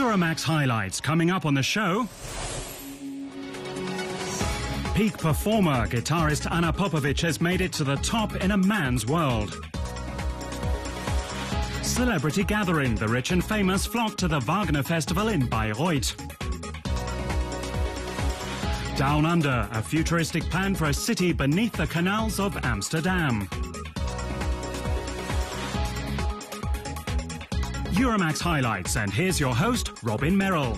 Euromax highlights coming up on the show. Peak performer, guitarist Onna Popovich has made it to the top in a man's world. Celebrity gathering, the rich and famous flock to the Wagner Festival in Bayreuth. Down Under, a futuristic plan for a city beneath the canals of Amsterdam. Euromax highlights, and here's your host, Robin Merrill.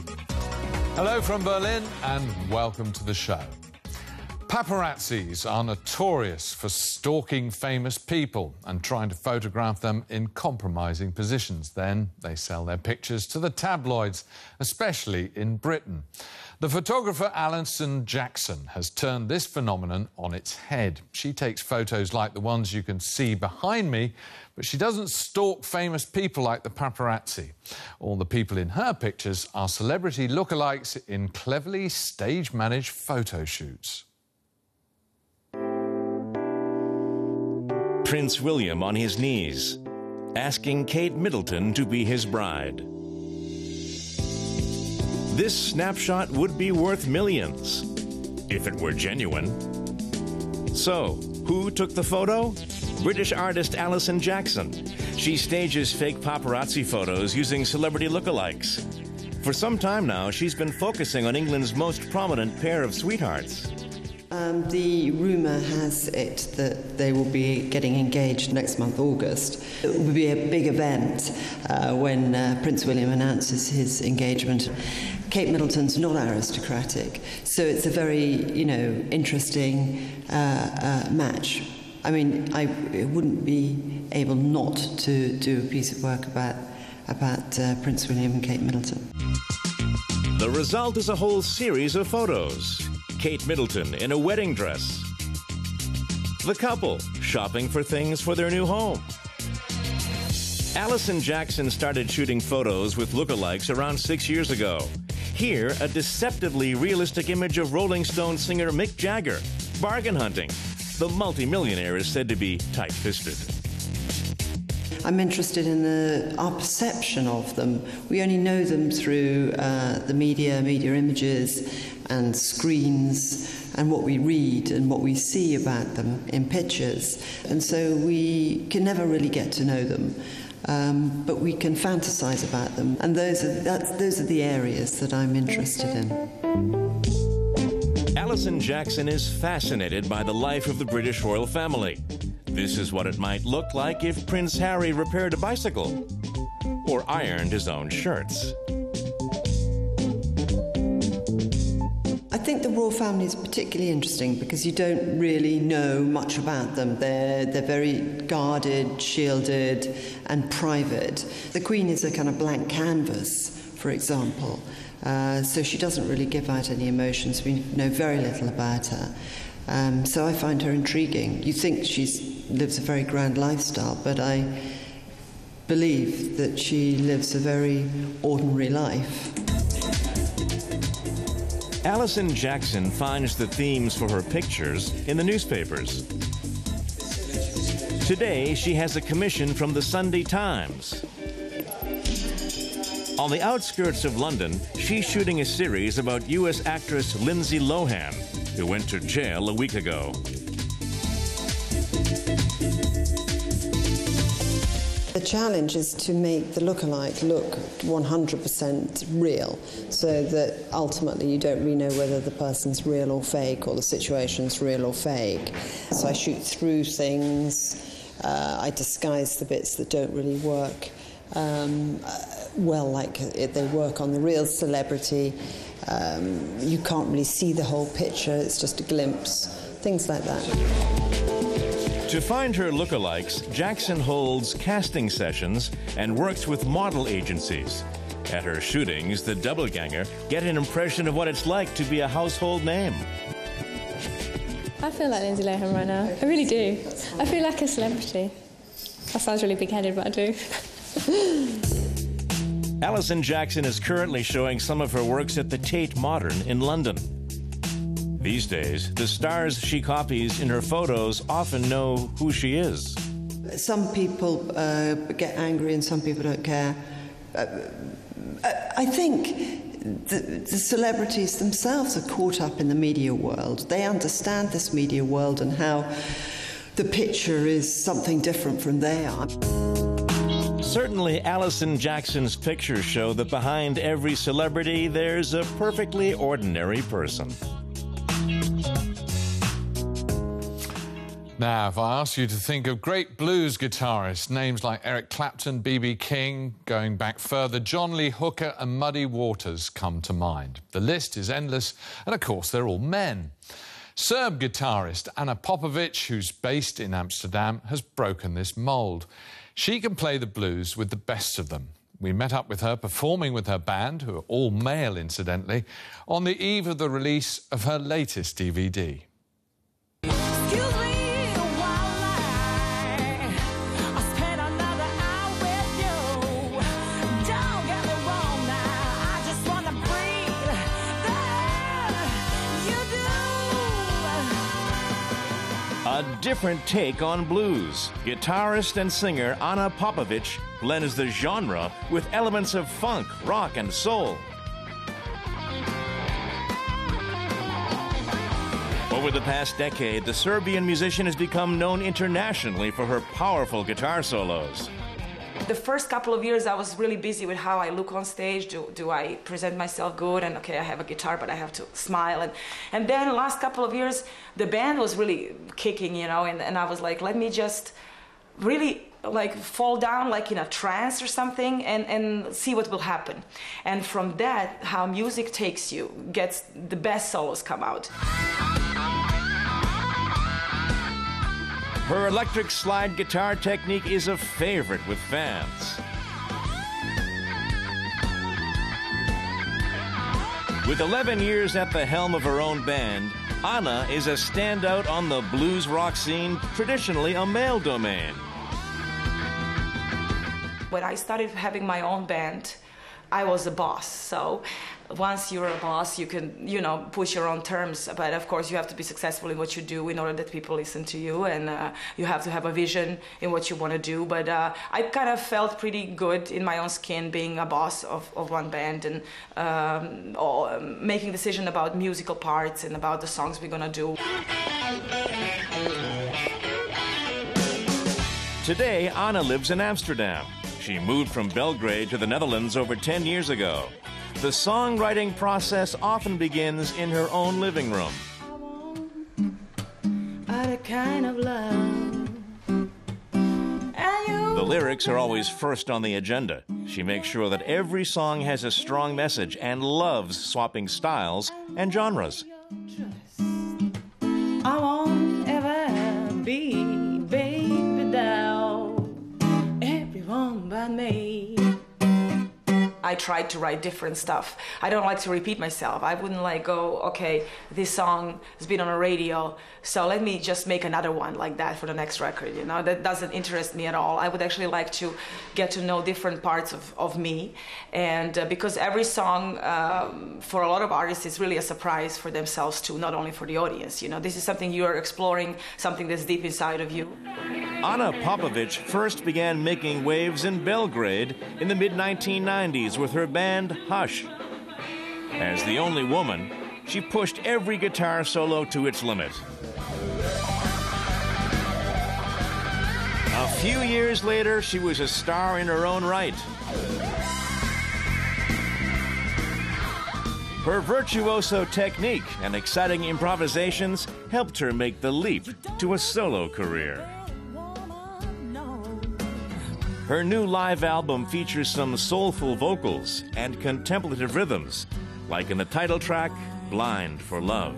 Hello from Berlin and welcome to the show. Paparazzis are notorious for stalking famous people and trying to photograph them in compromising positions. Then they sell their pictures to the tabloids, especially in Britain. The photographer Alison Jackson has turned this phenomenon on its head. She takes photos like the ones you can see behind me, but she doesn't stalk famous people like the paparazzi. All the people in her pictures are celebrity lookalikes in cleverly stage-managed photo shoots. Prince William on his knees, asking Kate Middleton to be his bride. This snapshot would be worth millions, if it were genuine. So, who took the photo? British artist Alison Jackson. She stages fake paparazzi photos using celebrity lookalikes. For some time now, she's been focusing on England's most prominent pair of sweethearts. The rumour has it that they will be getting engaged next month, August. It will be a big event when Prince William announces his engagement. Kate Middleton's not aristocratic, so it's a very, interesting match. I mean, I wouldn't be able not to do a piece of work about Prince William and Kate Middleton. The result is a whole series of photos. Kate Middleton in a wedding dress. The couple shopping for things for their new home. Alison Jackson started shooting photos with lookalikes around 6 years ago. Here, a deceptively realistic image of Rolling Stone singer Mick Jagger bargain hunting. The multimillionaire is said to be tight-fisted. I'm interested in our perception of them. We only know them through the media images and screens and what we read and what we see about them in pictures. And so we can never really get to know them, but we can fantasize about them. And those are the areas that I'm interested in. Alison Jackson is fascinated by the life of the British royal family. This is what it might look like if Prince Harry repaired a bicycle or ironed his own shirts. I think the royal family is particularly interesting because you don't really know much about them. They're very guarded, shielded, and private. The Queen is a kind of blank canvas, for example, so she doesn't really give out any emotions. We know very little about her. So I find her intriguing. You think she lives a very grand lifestyle, but I believe that she lives a very ordinary life. Alison Jackson finds the themes for her pictures in the newspapers. Today, she has a commission from the Sunday Times. On the outskirts of London, she's shooting a series about U.S. actress Lindsay Lohan, who went to jail a week ago. The challenge is to make the lookalike look 100% real, so that ultimately you don't really know whether the person's real or fake, or the situation's real or fake. So I shoot through things, I disguise the bits that don't really work well, like they work on the real celebrity. You can't really see the whole picture, it's just a glimpse, things like that. To find her lookalikes, Jackson holds casting sessions and works with model agencies. At her shootings, the doubleganger get an impression of what it's like to be a household name. I feel like Lindsay Lohan right now. I really do. I feel like a celebrity. That sounds really big-headed, but I do. Alison Jackson is currently showing some of her works at the Tate Modern in London. These days, the stars she copies in her photos often know who she is. Some people get angry and some people don't care. I think the celebrities themselves are caught up in the media world. They understand this media world and how the picture is something different from they are. Certainly, Alison Jackson's pictures show that behind every celebrity, there's a perfectly ordinary person. Now, if I ask you to think of great blues guitarists, names like Eric Clapton, B.B. King, going back further, John Lee Hooker and Muddy Waters come to mind. The list is endless, and of course, they're all men. Serb guitarist Onna Popovich, who's based in Amsterdam, has broken this mould. She can play the blues with the best of them. We met up with her performing with her band, who are all male incidentally, on the eve of the release of her latest DVD. A different take on blues. Guitarist and singer Onna Popovich blends the genre with elements of funk, rock, and soul. Over the past decade, the Serbian musician has become known internationally for her powerful guitar solos. The first couple of years I was really busy with how I look on stage. Do I present myself good? And okay, I have a guitar, but I have to smile. And then the last couple of years, the band was really kicking, you know, and I was like, let me just really like fall down like in a trance or something and see what will happen. And from that, how music takes you, gets the best solos come out. Her electric slide guitar technique is a favorite with fans. With 11 years at the helm of her own band, Onna is a standout on the blues rock scene, traditionally a male domain. When I started having my own band, I was a boss. So once you're a boss, you can, you know, push your own terms. But of course, you have to be successful in what you do in order that people listen to you, and you have to have a vision in what you want to do. But I kind of felt pretty good in my own skin being a boss of one band and making decisions about musical parts and about the songs we're gonna do. Today, Onna lives in Amsterdam. She moved from Belgrade to the Netherlands over 10 years ago. The songwriting process often begins in her own living room. The lyrics are always first on the agenda. She makes sure that every song has a strong message and loves swapping styles and genres. I won't ever be baby without everyone but me. I tried to write different stuff. I don't like to repeat myself. I wouldn't like go, okay, this song has been on the radio, so let me just make another one like that for the next record, you know? That doesn't interest me at all. I would actually like to get to know different parts of me. And because every song, for a lot of artists, is really a surprise for themselves too, not only for the audience, you know? This is something you're exploring, something that's deep inside of you. Onna Popovich first began making waves in Belgrade in the mid-1990s with her band Hush. As the only woman, she pushed every guitar solo to its limit. A few years later, she was a star in her own right. Her virtuoso technique and exciting improvisations helped her make the leap to a solo career. Her new live album features some soulful vocals and contemplative rhythms, like in the title track, Blind for Love.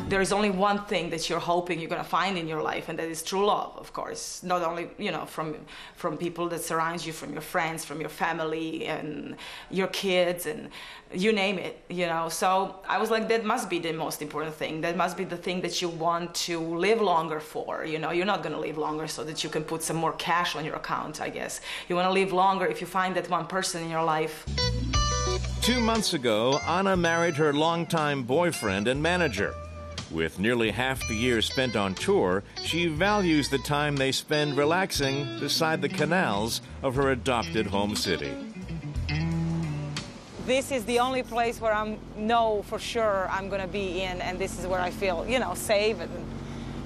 There is only one thing that you're hoping you're going to find in your life, and that is true love, of course. Not only, you know, from people that surround you, from your friends, from your family, and your kids, and you name it, you know. So I was like, that must be the most important thing. That must be the thing that you want to live longer for, you know. You're not going to live longer so that you can put some more cash on your account, I guess. You want to live longer if you find that one person in your life. 2 months ago, Onna married her longtime boyfriend and manager. With nearly half the year spent on tour, she values the time they spend relaxing beside the canals of her adopted home city. This is the only place where I know for sure I'm going to be in, and this is where I feel, you know, safe,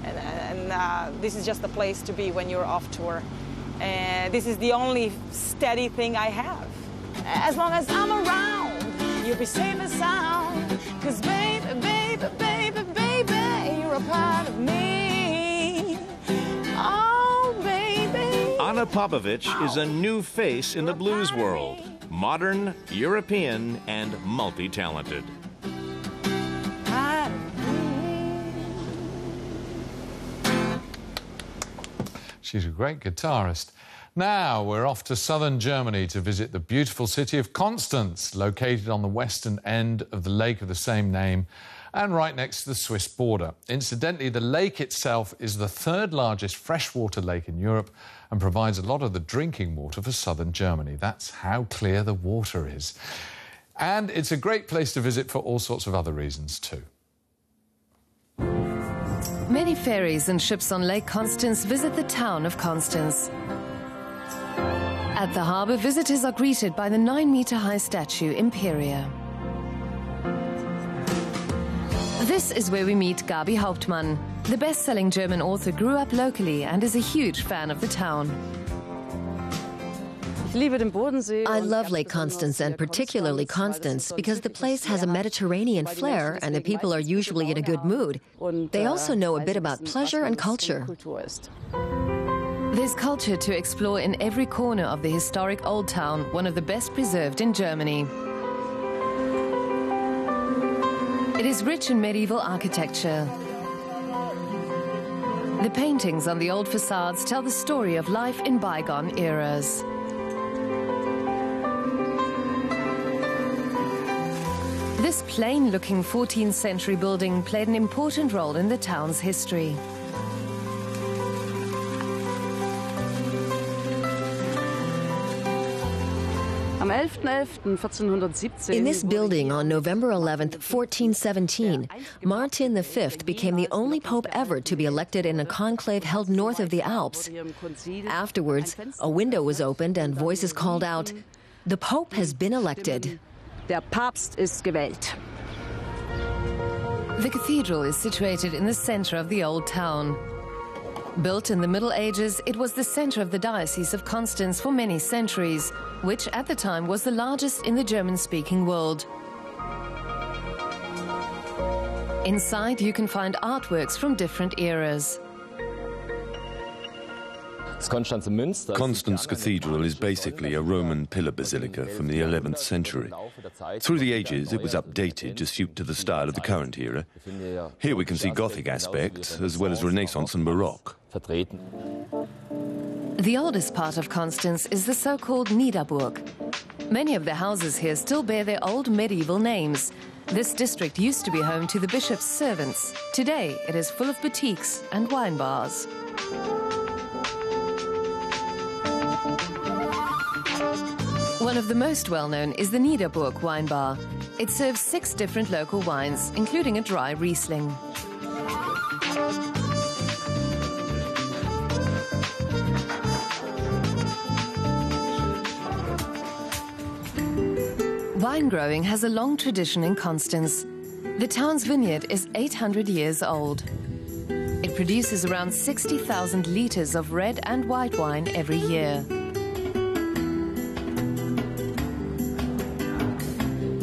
and this is just the place to be when you're off tour. And this is the only steady thing I have. As long as I'm around, you'll be safe and sound. 'Cause baby, baby, baby, baby, you're a part of me. Oh, baby. Onna Popovich is a new face in the blues world. Modern, European, and multi-talented. She's a great guitarist. Now we're off to southern Germany to visit the beautiful city of Constance, located on the western end of the lake of the same name and right next to the Swiss border. Incidentally, the lake itself is the third largest freshwater lake in Europe and provides a lot of the drinking water for southern Germany. That's how clear the water is. And it's a great place to visit for all sorts of other reasons too. Many ferries and ships on Lake Constance visit the town of Constance. At the harbour, visitors are greeted by the 9-metre-high statue Imperia. This is where we meet Gaby Hauptmann. The best-selling German author grew up locally and is a huge fan of the town. I love Lake Constance, and particularly Constance, because the place has a Mediterranean flair and the people are usually in a good mood. They also know a bit about pleasure and culture. There's culture to explore in every corner of the historic Old Town, one of the best preserved in Germany. It is rich in medieval architecture. The paintings on the old facades tell the story of life in bygone eras. This plain-looking 14th century building played an important role in the town's history. In this building on November 11th, 1417, Martin V became the only pope ever to be elected in a conclave held north of the Alps. Afterwards, a window was opened and voices called out, "The Pope has been elected." Der Papst ist gewählt. The cathedral is situated in the center of the old town. Built in the Middle Ages, it was the center of the Diocese of Constance for many centuries, which at the time was the largest in the German-speaking world. Inside, you can find artworks from different eras. Constance Cathedral is basically a Roman pillar basilica from the 11th century. Through the ages, it was updated to suit to the style of the current era. Here we can see Gothic aspects, as well as Renaissance and Baroque. The oldest part of Constance is the so-called Niederburg. Many of the houses here still bear their old medieval names. This district used to be home to the bishop's servants. Today, it is full of boutiques and wine bars. One of the most well-known is the Niederburg wine bar. It serves 6 different local wines, including a dry Riesling. Wine growing has a long tradition in Constance. The town's vineyard is 800 years old. It produces around 60,000 litres of red and white wine every year.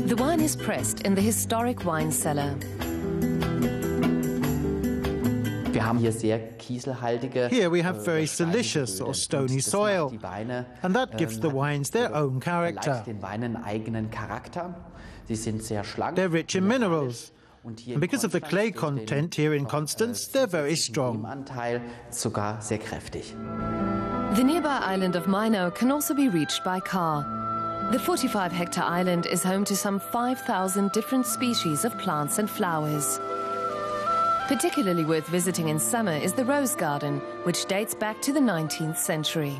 The wine is pressed in the historic wine cellar. Here we have very silicious or stony soil, and that gives the wines their own character. They're rich in minerals, and because of the clay content here in Constance, they're very strong. The nearby island of Mainau can also be reached by car. The 45-hectare island is home to some 5,000 different species of plants and flowers. Particularly worth visiting in summer is the Rose Garden, which dates back to the 19th century.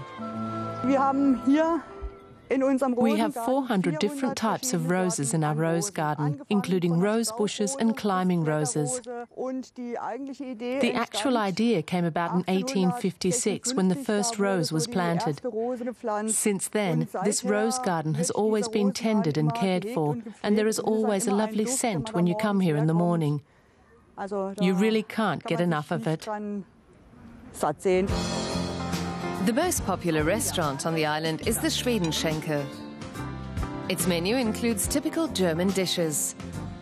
We have 400 different types of roses in our rose garden, including rose bushes and climbing roses. The actual idea came about in 1856 when the first rose was planted. Since then, this rose garden has always been tended and cared for, and there is always a lovely scent when you come here in the morning. You really can't get enough of it. The most popular restaurant on the island is the Schwedenschenke. Its menu includes typical German dishes.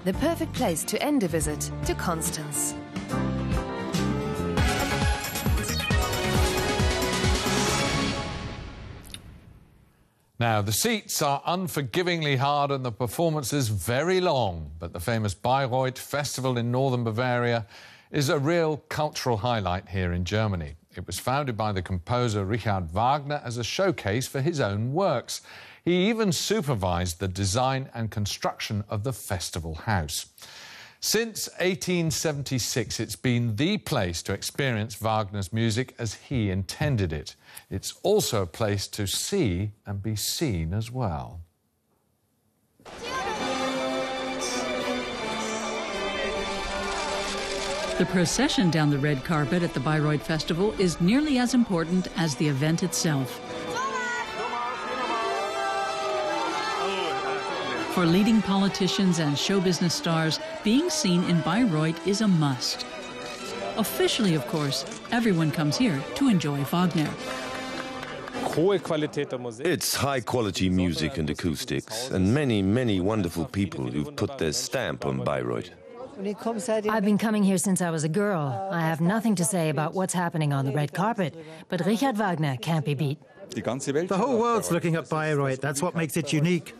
The perfect place to end a visit to Constance. Now, the seats are unforgivingly hard and the performances very long, but the famous Bayreuth Festival in northern Bavaria is a real cultural highlight here in Germany. It was founded by the composer Richard Wagner as a showcase for his own works. He even supervised the design and construction of the festival house. Since 1876, it's been the place to experience Wagner's music as he intended it. It's also a place to see and be seen as well. The procession down the red carpet at the Bayreuth Festival is nearly as important as the event itself. For leading politicians and show business stars, being seen in Bayreuth is a must. Officially, of course, everyone comes here to enjoy Wagner. It's high-quality music and acoustics, and many, many wonderful people who've put their stamp on Bayreuth. I've been coming here since I was a girl. I have nothing to say about what's happening on the red carpet, but Richard Wagner can't be beat. The whole world's looking at Bayreuth. That's what makes it unique.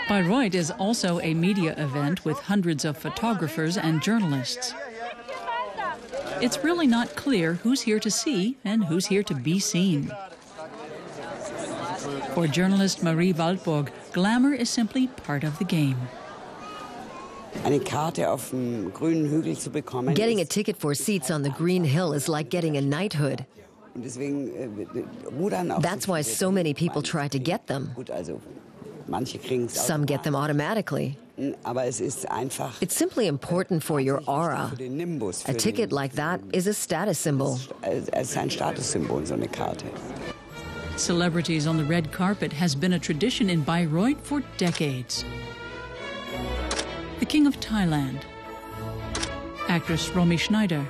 Bayreuth is also a media event with hundreds of photographers and journalists. It's really not clear who's here to see and who's here to be seen. For journalist Marie Waldburg, glamour is simply part of the game. Getting a ticket for seats on the Green Hill is like getting a knighthood. That's why so many people try to get them. Some get them automatically. It's simply important for your aura. A ticket like that is a status symbol. Celebrities on the red carpet has been a tradition in Bayreuth for decades. The King of Thailand, actress Romy Schneider,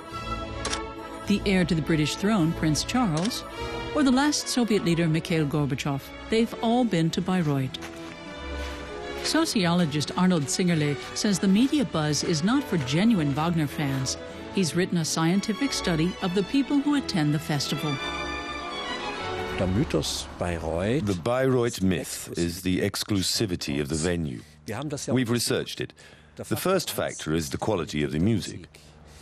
the heir to the British throne, Prince Charles, or the last Soviet leader, Mikhail Gorbachev. They've all been to Bayreuth. Sociologist Arnold Zingerle says the media buzz is not for genuine Wagner fans. He's written a scientific study of the people who attend the festival. The Bayreuth myth is the exclusivity of the venue. We've researched it. The first factor is the quality of the music.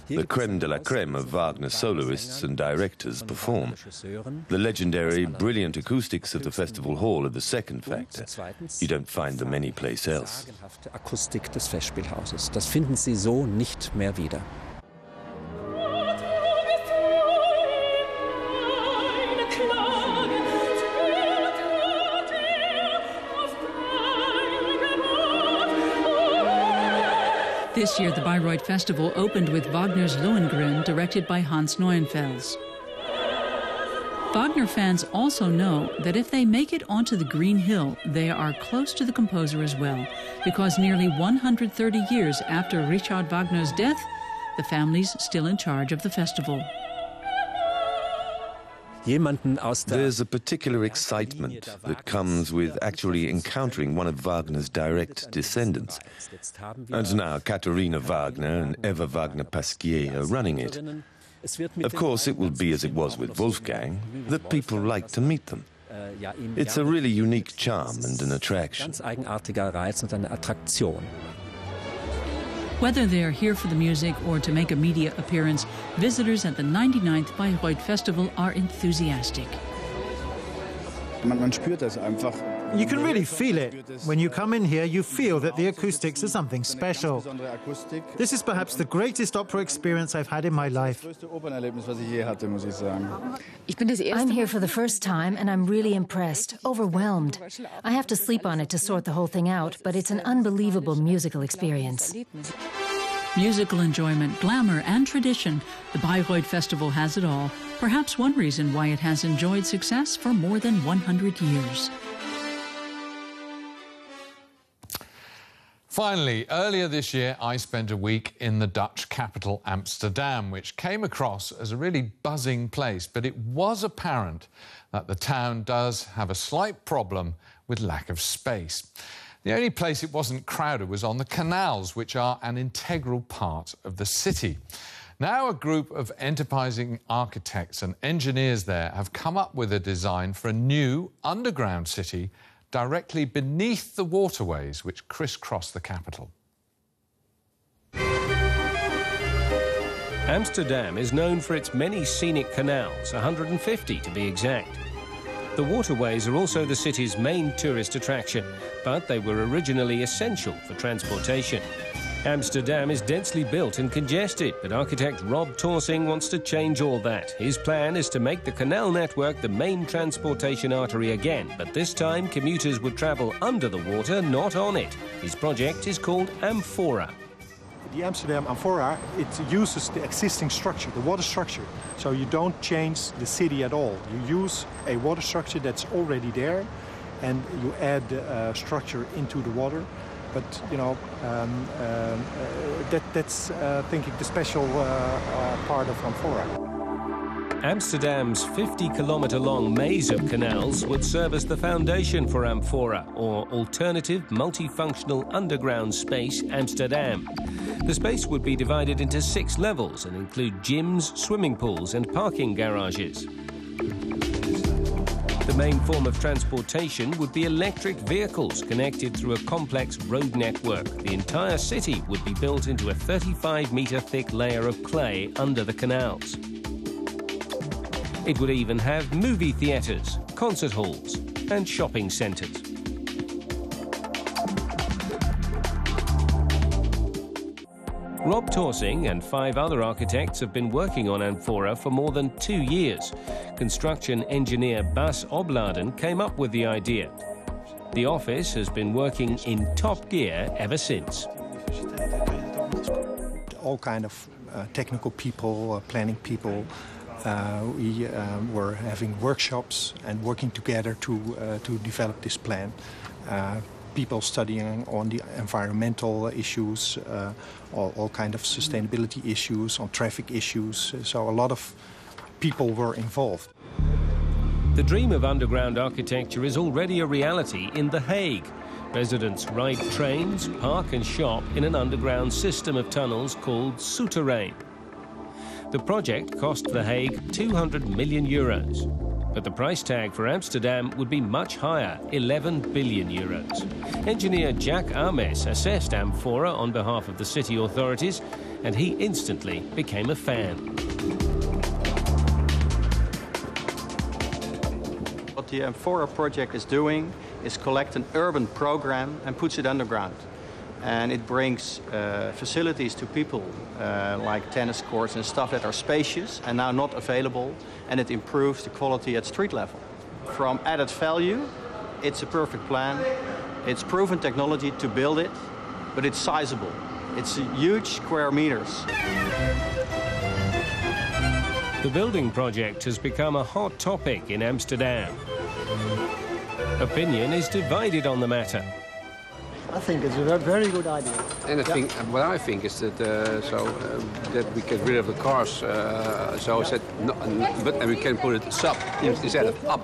The creme de la creme of Wagner soloists and directors perform. The legendary, brilliant acoustics of the festival hall are the second factor. You don't find them anyplace else. Das finden Sie so nicht mehr wieder. This year, the Bayreuth Festival opened with Wagner's Lohengrin, directed by Hans Neuenfels. Wagner fans also know that if they make it onto the Green Hill, they are close to the composer as well, because nearly 130 years after Richard Wagner's death, the family's still in charge of the festival. There's a particular excitement that comes with actually encountering one of Wagner's direct descendants. And now Katharina Wagner and Eva Wagner-Pasquier are running it. Of course, it will be as it was with Wolfgang, that people like to meet them. It's a really unique charm and an attraction. Whether they are here for the music or to make a media appearance, visitors at the 99th Bayreuth Festival are enthusiastic. You can really feel it. When you come in here, you feel that the acoustics are something special. This is perhaps the greatest opera experience I've had in my life. I'm here for the first time, and I'm really impressed, overwhelmed. I have to sleep on it to sort the whole thing out, but it's an unbelievable musical experience. Musical enjoyment, glamour, and tradition. The Bayreuth Festival has it all. Perhaps one reason why it has enjoyed success for more than 100 years. Finally, earlier this year, I spent a week in the Dutch capital, Amsterdam, which came across as a really buzzing place. But it was apparent that the town does have a slight problem with lack of space. The only place it wasn't crowded was on the canals, which are an integral part of the city. Now a group of enterprising architects and engineers there have come up with a design for a new underground city directly beneath the waterways which crisscross the capital. Amsterdam is known for its many scenic canals, 150 to be exact. The waterways are also the city's main tourist attraction, but they were originally essential for transportation. Amsterdam is densely built and congested, but architect Rob Torsing wants to change all that. His plan is to make the canal network the main transportation artery again, but this time commuters would travel under the water, not on it. His project is called Amphora. The Amsterdam Amphora, it uses the existing structure, the water structure. So you don't change the city at all. You use a water structure that's already there, and you add structure into the water. But, you know, that's I think, the special part of Amphora. Amsterdam's 50-kilometre-long maze of canals would serve as the foundation for Amphora, or Alternative Multifunctional Underground Space Amsterdam. The space would be divided into 6 levels and include gyms, swimming pools and parking garages. The main form of transportation would be electric vehicles connected through a complex road network. The entire city would be built into a 35-metre thick layer of clay under the canals. It would even have movie theatres, concert halls and shopping centres. Rob Torsing and 5 other architects have been working on Amphora for more than 2 years. Construction engineer Bas Obladen came up with the idea. The office has been working in top gear ever since. All kind of technical people, planning people. We were having workshops and working together to develop this plan. People studying on the environmental issues, all kind of sustainability issues, on traffic issues. So a lot of people were involved. The dream of underground architecture is already a reality in The Hague. Residents ride trains, park and shop in an underground system of tunnels called souterrain. The project cost The Hague 200 million euros. But the price tag for Amsterdam would be much higher, 11 billion euros. Engineer Jack Ames assessed Amphora on behalf of the city authorities, and he instantly became a fan. What the Amphora project is doing is collect an urban program and puts it underground. And it brings facilities to people like tennis courts and stuff that are spacious and now not available, and it improves the quality at street level. From added value, it's a perfect plan. It's proven technology to build it, but it's sizable. It's huge square meters. The building project has become a hot topic in Amsterdam. Opinion is divided on the matter. I think it's a very good idea. And what I think is that that we get rid of the cars. But we can put it sub instead of up.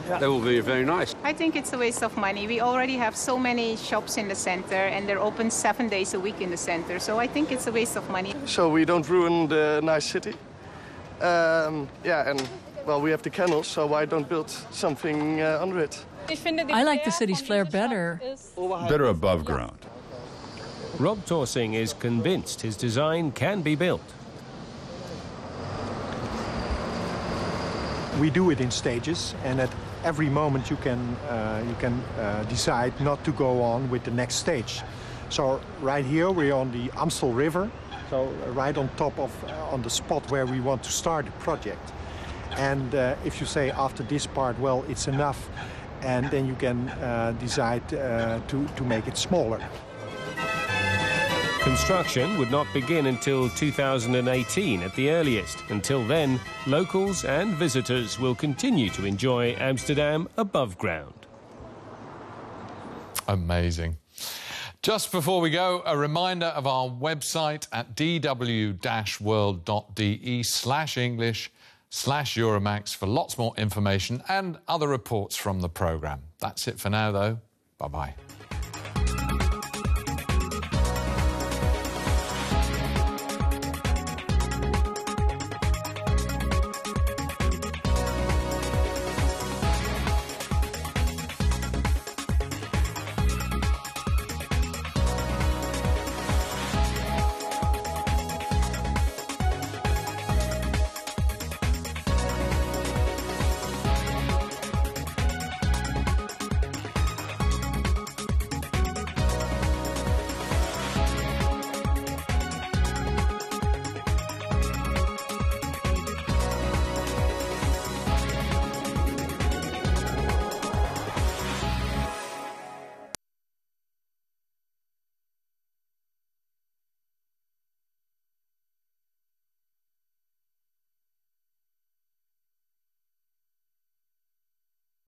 That will be very nice. I think it's a waste of money. We already have so many shops in the center, and they're open 7 days a week in the center. So I think it's a waste of money. So we don't ruin the nice city. And well, we have the canals, so why don't build something under it? I like the city's flair better. Better above ground. Rob Torsing is convinced his design can be built. We do it in stages, and at every moment you can decide not to go on with the next stage. So right here we're on the Amstel River, so right on top of on the spot where we want to start the project. And if you say after this part, well, it's enough, and then you can decide to make it smaller. Construction would not begin until 2018 at the earliest. Until then, locals and visitors will continue to enjoy Amsterdam above ground. Amazing. Just before we go, a reminder of our website at dw-world.de/English/Euromax for lots more information and other reports from the programme. That's it for now, though. Bye-bye.